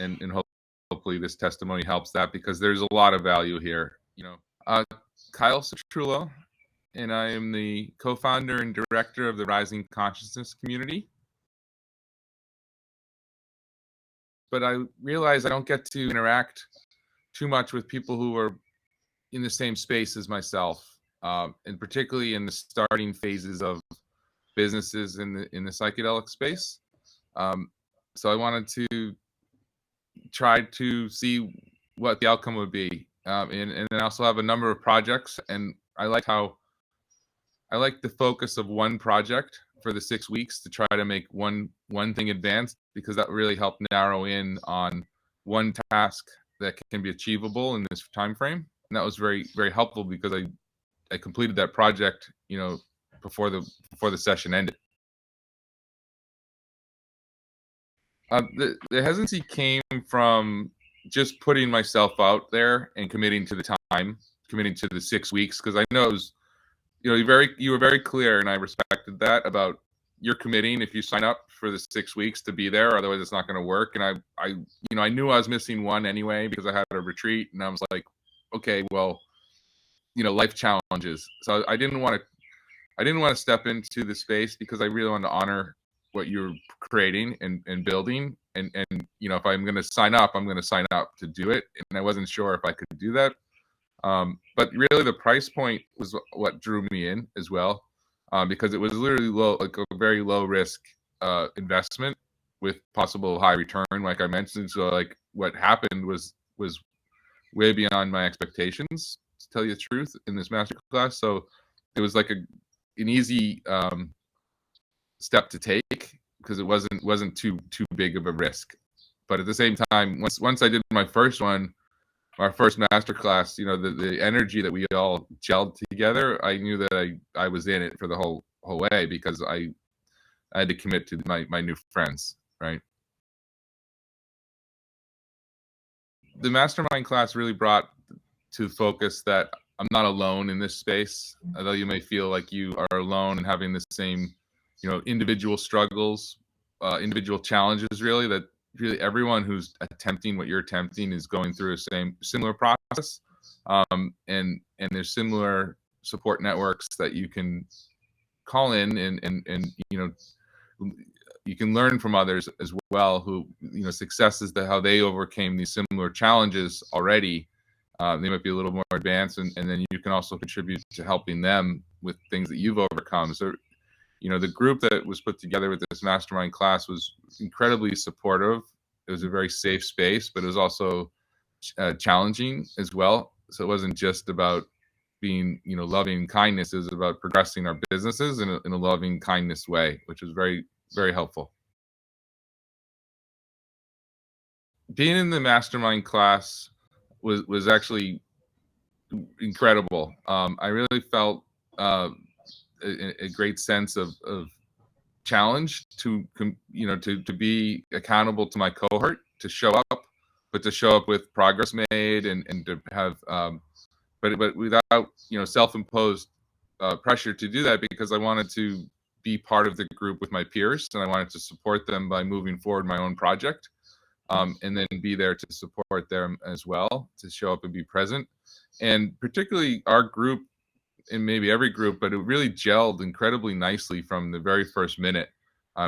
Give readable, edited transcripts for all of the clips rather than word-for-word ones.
and hopefully this testimony helps that, because there's a lot of value here. Kyle Citrullo, and I am the co-founder and director of the Rising Consciousness community. But I realize I don't get to interact too much with people who are in the same space as myself, and particularly in the starting phases of businesses in the psychedelic space. So I wanted to try to see what the outcome would be, and I also have a number of projects, and I like the focus of one project for the 6 weeks to try to make one thing advanced, because that really helped narrow in on one task that can be achievable in this time frame. And that was very, very helpful, because I completed that project, before the session ended. The hesitancy came from just putting myself out there and committing to the 6 weeks, because I know it was, you were very clear, and I respected that, about you're committing if you sign up for the 6 weeks to be there, otherwise it's not going to work. And I knew I was missing one anyway, because I had a retreat, and I was like, okay, well, life challenges. So I didn't want to step into the space, because I really wanted to honor what you're creating and building. And if I'm going to sign up, I'm going to sign up to do it. And I wasn't sure if I could do that. But really the price point was what drew me in as well, because it was literally low, like a very low risk investment with possible high return, like I mentioned. So like what happened was way beyond my expectations, to tell you the truth, in this masterclass. So it was like an easy step to take, because it wasn't too big of a risk. But at the same time, once I did my first masterclass, the energy that we all gelled together, I knew that I was in it for the whole way, because I had to commit to my new friends, right? The mastermind class really brought to focus that I'm not alone in this space, although you may feel like you are alone and having the same, individual struggles, individual challenges, really, that really everyone who's attempting what you're attempting is going through a similar process. And there's similar support networks that you can call in, and you can learn from others as well, who, successes, that how they overcame these similar challenges already. They might be a little more advanced, and then you can also contribute to helping them with things that you've overcome. So, the group that was put together with this mastermind class was incredibly supportive. It was a very safe space, but it was also challenging as well. So it wasn't just about being, loving kindness. It was about progressing our businesses in a loving kindness way, which was very, very helpful. Being in the mastermind class was actually incredible. I really felt a great sense of challenge to be accountable to my cohort, to show up, but to show up with progress made, and to have but without self-imposed pressure to do that, because I wanted to be part of the group with my peers, and I wanted to support them by moving forward my own project, and then be there to support them as well, to show up and be present. And particularly our group, and maybe every group, but it really gelled incredibly nicely from the very first minute.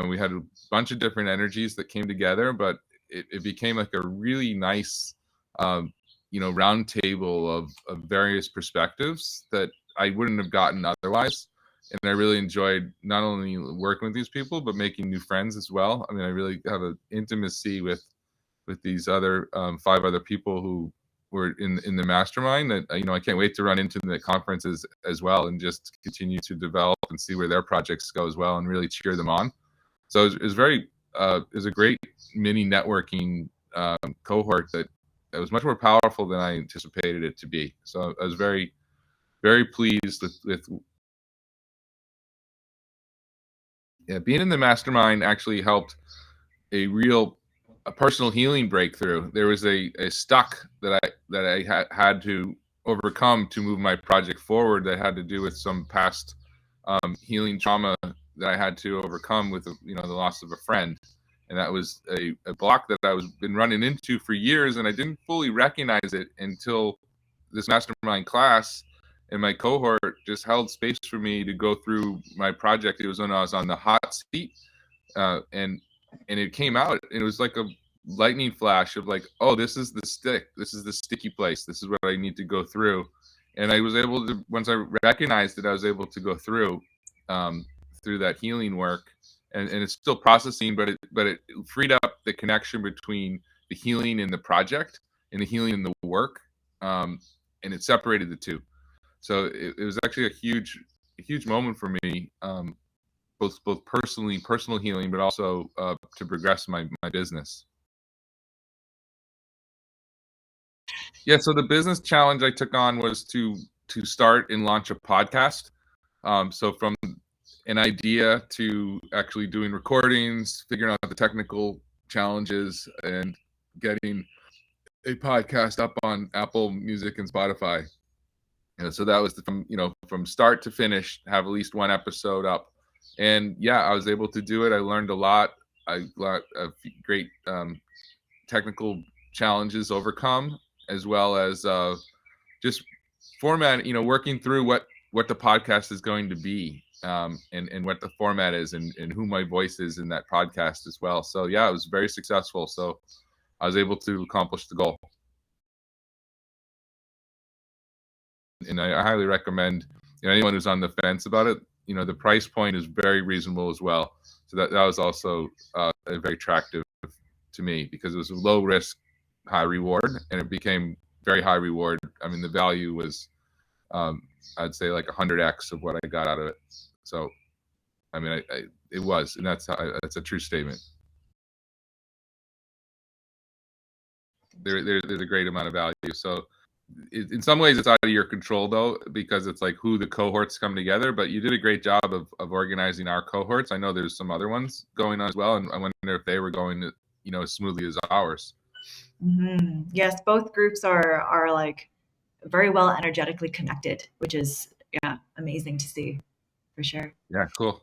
We had a bunch of different energies that came together, but it became like a really nice, round table of various perspectives that I wouldn't have gotten otherwise. And I really enjoyed not only working with these people, but making new friends as well. I mean, I really have an intimacy with these other 5 other people who were in the mastermind, that I can't wait to run into the conferences as well, and just continue to develop and see where their projects go as well, and really cheer them on. So it was a great mini networking cohort that was much more powerful than I anticipated it to be. So I was very, very pleased with being in the mastermind. Actually helped a personal healing breakthrough. There was a stuck that I had to overcome to move my project forward, that had to do with some past healing trauma that I had to overcome with the loss of a friend. And that was a block that I was been running into for years, and I didn't fully recognize it until this mastermind class. And my cohort just held space for me to go through my project. It was when I was on the hot seat, and it came out, and it was like a lightning flash of like, oh, this is the stick, this is the sticky place, this is what I need to go through. And I was able to, once I recognized it, I was able to go through through that healing work, and it's still processing, but it freed up the connection between the healing and the project, and the healing and the work, and it separated the two. So it was actually a huge moment for me, both personal healing, but also to progress my business. Yeah, so the business challenge I took on was to start and launch a podcast. So from an idea to actually doing recordings, figuring out the technical challenges, and getting a podcast up on Apple Music and Spotify. And so that was from start to finish, have at least one episode up. And yeah, I was able to do it. I learned a lot. I got a great technical challenges overcome, as well as just format, working through what the podcast is going to be, and what the format is, and who my voice is in that podcast as well. So yeah, it was very successful. So I was able to accomplish the goal. And I highly recommend, anyone who's on the fence about it, the price point is very reasonable as well. So that was also very attractive to me, because it was a low risk, high reward, and it became very high reward. I mean, the value was, I'd say like 100x of what I got out of it. So, I mean, it was, and that's a true statement. There's a great amount of value. So, in some ways, it's out of your control though, because it's like who the cohorts come together. But you did a great job of organizing our cohorts. I know there's some other ones going on as well, and I wonder if they were going as smoothly as ours. Mm-hmm. Yes, both groups are like very well energetically connected, which is amazing to see, for sure. Yeah, cool.